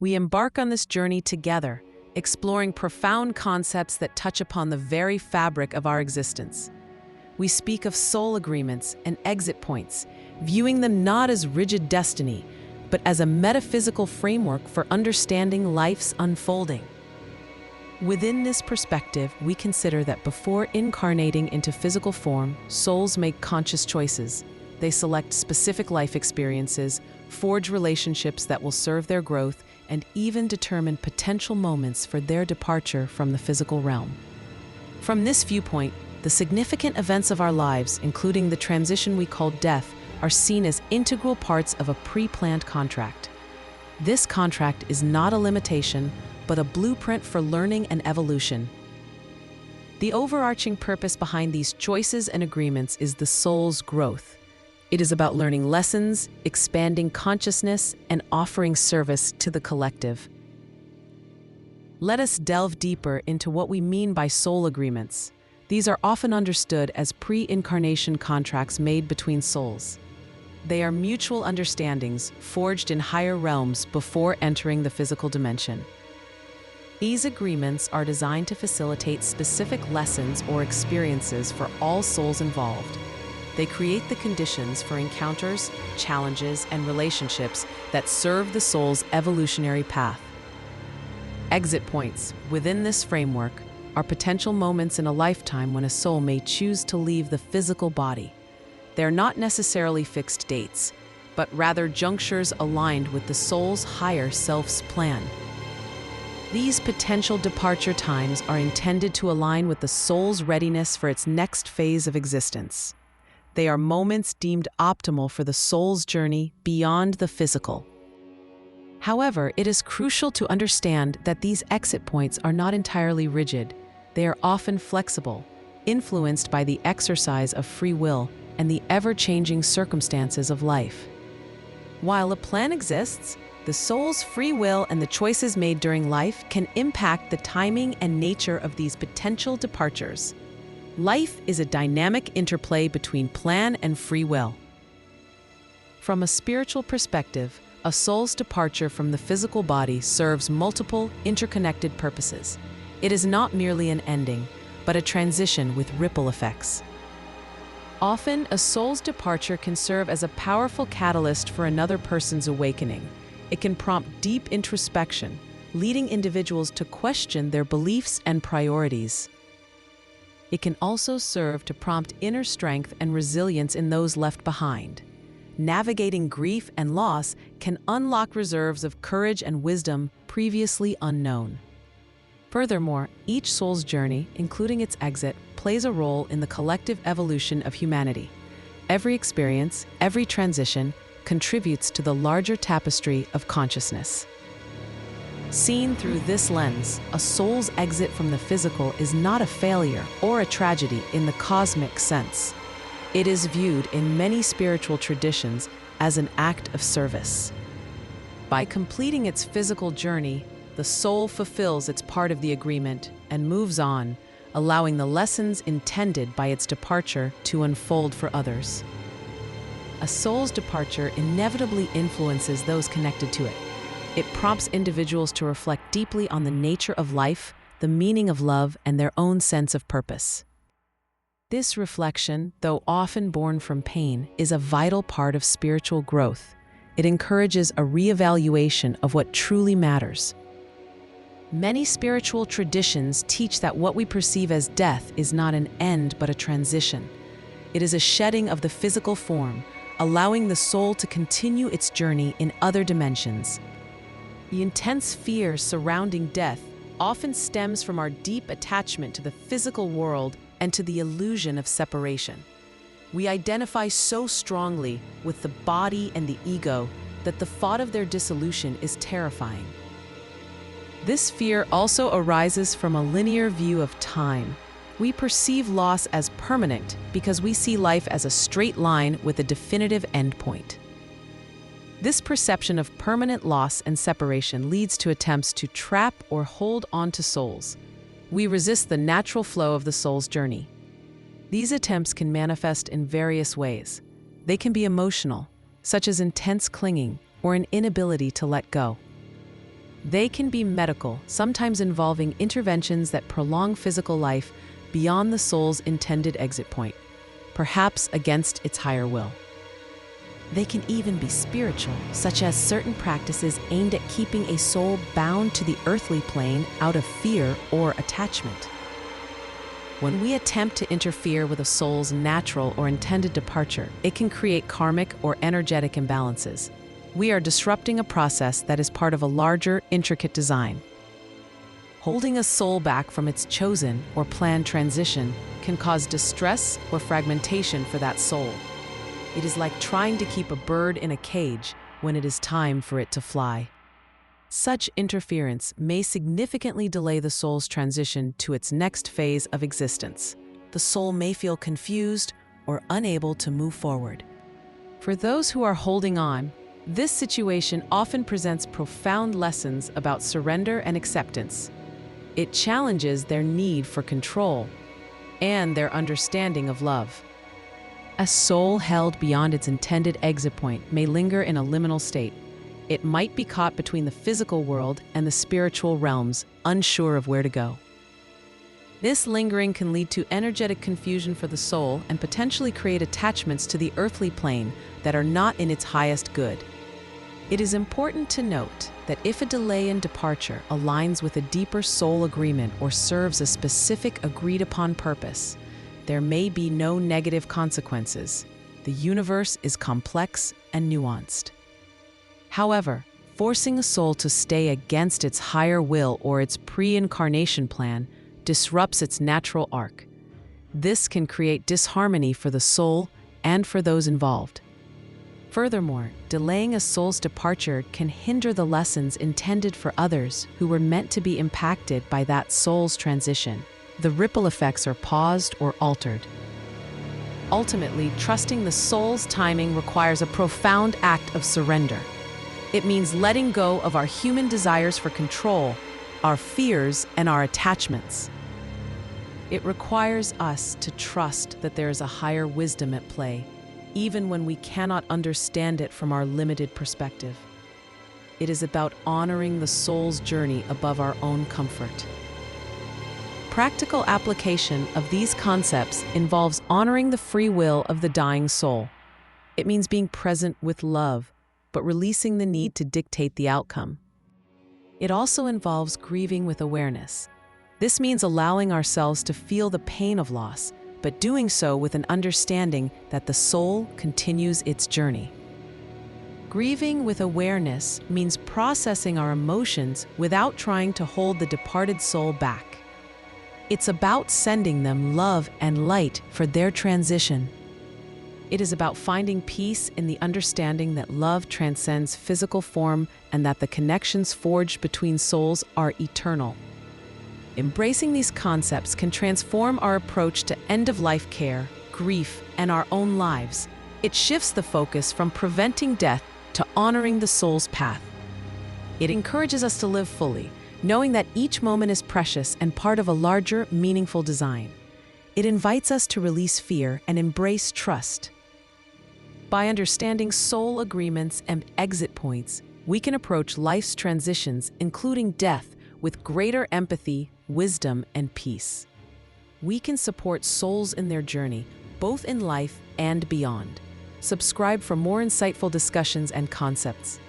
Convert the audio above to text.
We embark on this journey together, exploring profound concepts that touch upon the very fabric of our existence. We speak of soul agreements and exit points, viewing them not as rigid destiny, but as a metaphysical framework for understanding life's unfolding. Within this perspective, we consider that before incarnating into physical form, souls make conscious choices. They select specific life experiences, forge relationships that will serve their growth, and even determine potential moments for their departure from the physical realm. From this viewpoint, the significant events of our lives, including the transition we call death, are seen as integral parts of a pre-planned contract. This contract is not a limitation, but a blueprint for learning and evolution. The overarching purpose behind these choices and agreements is the soul's growth. It is about learning lessons, expanding consciousness, and offering service to the collective. Let us delve deeper into what we mean by soul agreements. These are often understood as pre-incarnation contracts made between souls. They are mutual understandings forged in higher realms before entering the physical dimension. These agreements are designed to facilitate specific lessons or experiences for all souls involved. They create the conditions for encounters, challenges, and relationships that serve the soul's evolutionary path. Exit points within this framework are potential moments in a lifetime when a soul may choose to leave the physical body. They are not necessarily fixed dates, but rather junctures aligned with the soul's higher self's plan. These potential departure times are intended to align with the soul's readiness for its next phase of existence. They are moments deemed optimal for the soul's journey beyond the physical. However, it is crucial to understand that these exit points are not entirely rigid. They are often flexible, influenced by the exercise of free will and the ever-changing circumstances of life. While a plan exists, the soul's free will and the choices made during life can impact the timing and nature of these potential departures. Life is a dynamic interplay between plan and free will. From a spiritual perspective, a soul's departure from the physical body serves multiple, interconnected purposes. It is not merely an ending, but a transition with ripple effects. Often, a soul's departure can serve as a powerful catalyst for another person's awakening. It can prompt deep introspection, leading individuals to question their beliefs and priorities. It can also serve to prompt inner strength and resilience in those left behind. Navigating grief and loss can unlock reserves of courage and wisdom previously unknown. Furthermore, each soul's journey, including its exit, plays a role in the collective evolution of humanity. Every experience, every transition, contributes to the larger tapestry of consciousness. Seen through this lens, a soul's exit from the physical is not a failure or a tragedy in the cosmic sense. It is viewed in many spiritual traditions as an act of service. By completing its physical journey, the soul fulfills its part of the agreement and moves on, allowing the lessons intended by its departure to unfold for others. A soul's departure inevitably influences those connected to it. It prompts individuals to reflect deeply on the nature of life, the meaning of love, and their own sense of purpose. This reflection, though often born from pain, is a vital part of spiritual growth. It encourages a reevaluation of what truly matters. Many spiritual traditions teach that what we perceive as death is not an end but a transition. It is a shedding of the physical form, allowing the soul to continue its journey in other dimensions. The intense fear surrounding death often stems from our deep attachment to the physical world and to the illusion of separation. We identify so strongly with the body and the ego that the thought of their dissolution is terrifying. This fear also arises from a linear view of time. We perceive loss as permanent because we see life as a straight line with a definitive endpoint. This perception of permanent loss and separation leads to attempts to trap or hold onto souls. We resist the natural flow of the soul's journey. These attempts can manifest in various ways. They can be emotional, such as intense clinging or an inability to let go. They can be medical, sometimes involving interventions that prolong physical life beyond the soul's intended exit point, perhaps against its higher will. They can even be spiritual, such as certain practices aimed at keeping a soul bound to the earthly plane out of fear or attachment. When we attempt to interfere with a soul's natural or intended departure, it can create karmic or energetic imbalances. We are disrupting a process that is part of a larger, intricate design. Holding a soul back from its chosen or planned transition can cause distress or fragmentation for that soul. It is like trying to keep a bird in a cage when it is time for it to fly. Such interference may significantly delay the soul's transition to its next phase of existence. The soul may feel confused or unable to move forward. For those who are holding on, this situation often presents profound lessons about surrender and acceptance. It challenges their need for control and their understanding of love. A soul held beyond its intended exit point may linger in a liminal state. It might be caught between the physical world and the spiritual realms, unsure of where to go. This lingering can lead to energetic confusion for the soul and potentially create attachments to the earthly plane that are not in its highest good. It is important to note that if a delay in departure aligns with a deeper soul agreement or serves a specific agreed-upon purpose, there may be no negative consequences. The universe is complex and nuanced. However, forcing a soul to stay against its higher will or its pre-incarnation plan disrupts its natural arc. This can create disharmony for the soul and for those involved. Furthermore, delaying a soul's departure can hinder the lessons intended for others who were meant to be impacted by that soul's transition. The ripple effects are paused or altered. Ultimately, trusting the soul's timing requires a profound act of surrender. It means letting go of our human desires for control, our fears, and our attachments. It requires us to trust that there is a higher wisdom at play, even when we cannot understand it from our limited perspective. It is about honoring the soul's journey above our own comfort. Practical application of these concepts involves honoring the free will of the dying soul. It means being present with love, but releasing the need to dictate the outcome. It also involves grieving with awareness. This means allowing ourselves to feel the pain of loss, but doing so with an understanding that the soul continues its journey. Grieving with awareness means processing our emotions without trying to hold the departed soul back. It's about sending them love and light for their transition. It is about finding peace in the understanding that love transcends physical form and that the connections forged between souls are eternal. Embracing these concepts can transform our approach to end-of-life care, grief, and our own lives. It shifts the focus from preventing death to honoring the soul's path. It encourages us to live fully, knowing that each moment is precious and part of a larger, meaningful design. It invites us to release fear and embrace trust. By understanding soul agreements and exit points, we can approach life's transitions, including death, with greater empathy, wisdom, and peace. We can support souls in their journey, both in life and beyond. Subscribe for more insightful discussions and concepts.